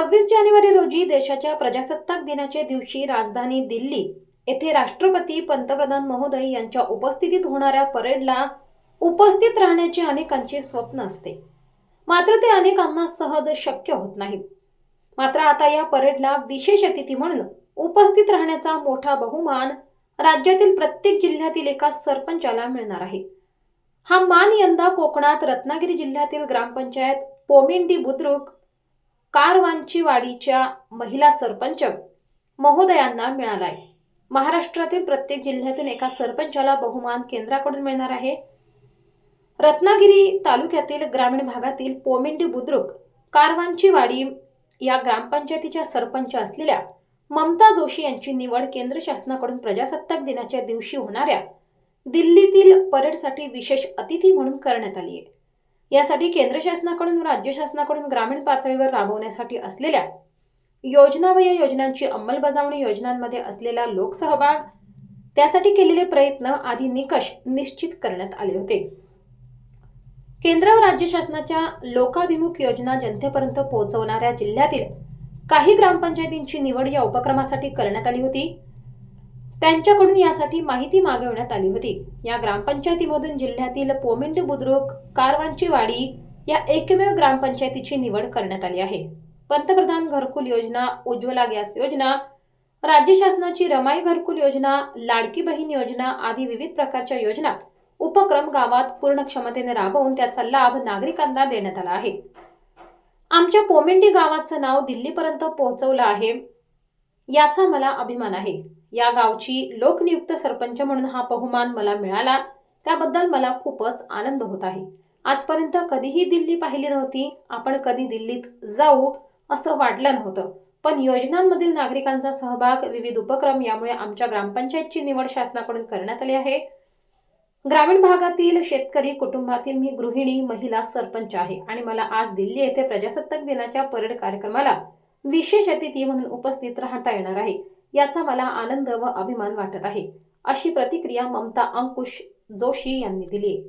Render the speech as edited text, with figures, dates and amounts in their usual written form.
26 जानेवारी रोजी देशाच्या प्रजासत्ताक दिनाच्या दिवशी राजधानी दिल्ली येथे राष्ट्रपती पंतप्रधान महोदय यांच्या उपस्थितीत होणाऱ्या परेडला उपस्थित राहण्याचे अनेकांचे स्वप्न असते. मात्र ते अनेकांना सहज शक्य होत नाही. मात्र आता या परेडला विशेष अतिथी म्हणून उपस्थित राहण्याचा मोठा बहुमान राज्यातील प्रत्येक जिल्ह्यातील एका सरपंचाला मिळणार आहे. हा मान यंदा कोकणात रत्नागिरी जिल्ह्यातील ग्रामपंचायत पोमेंडी बुद्रुक कारवांचीवाडीच्या महिला सरपंच महोदयांना मिळालाय. महाराष्ट्रातील प्रत्येक जिल्ह्यातून एका सरपंचाला बहुमान केंद्राकडून मिळणार आहे. रत्नागिरी तालुक्यातील ग्रामीण भागातील पोमेंडी बुद्रुक कारवांचीवाडी या ग्रामपंचायतीच्या सरपंच असलेल्या ममता जोशी यांची निवड केंद्र शासनाकडून प्रजासत्ताक दिनाच्या दिवशी होणाऱ्या दिल्लीतील परेडसाठी विशेष अतिथी म्हणून करण्यात आली आहे. यासाठी केंद्र शासनाकडून व राज्य शासनाकडून ग्रामीण पातळीवर राबवण्यासाठी असलेल्या योजना व या योजनांची अंमलबजावणी, योजनांमध्ये असलेला लोकसहभाग, त्यासाठी केलेले प्रयत्न आदी निकष निश्चित करण्यात आले होते. केंद्र व राज्य शासनाच्या लोकाभिमुख योजना जनतेपर्यंत पोहोचवणाऱ्या जिल्ह्यातील काही ग्रामपंचायतींची निवड या उपक्रमासाठी करण्यात आली होती. त्यांच्याकडून यासाठी माहिती मागवण्यात आली होती. या ग्रामपंचायतीमधून जिल्ह्यातील पोमेंडी बुद्रुक कारवांचीवाडी या एकमेव ग्रामपंचायतीची निवड करण्यात आली आहे. पंतप्रधान घरकुल योजना, उज्ज्वला गॅस योजना, राज्य शासनाची रमाई घरकुल योजना, लाडकी बहीण योजना आदी विविध प्रकारच्या योजना उपक्रम गावात पूर्ण क्षमतेने राबवून त्याचा लाभ नागरिकांना देण्यात आला आहे. आमच्या पोमेंडी गावाचं नाव दिल्लीपर्यंत पोहोचवलं आहे, याचा मला अभिमान आहे. या गावची लोकनियुक्त सरपंच म्हणून हा बहुमान मला मिळाला, त्याबद्दल मला खूपच आनंद होत आहे. आजपर्यंत कधीही दिल्ली पाहिली नव्हती. आपण कधी दिल्लीत जाऊ असं वाटलं नव्हतं. पण योजनांमधील नागरिकांचा सहभाग, विविध उपक्रम यामुळे आमच्या ग्रामपंचायतची निवड शासनाकडून करण्यात आली आहे. ग्रामीण भागातील शेतकरी कुटुंबातील मी गृहिणी महिला सरपंच आहे आणि मला आज दिल्ली येथे प्रजासत्ताक दिनाच्या परेड कार्यक्रमाला विशेष अतिथी म्हणून उपस्थित राहता येणार आहे, याचा मला आनंद व अभिमान वाटत आहे, अशी प्रतिक्रिया ममता अंकुश जोशी यांनी दिली.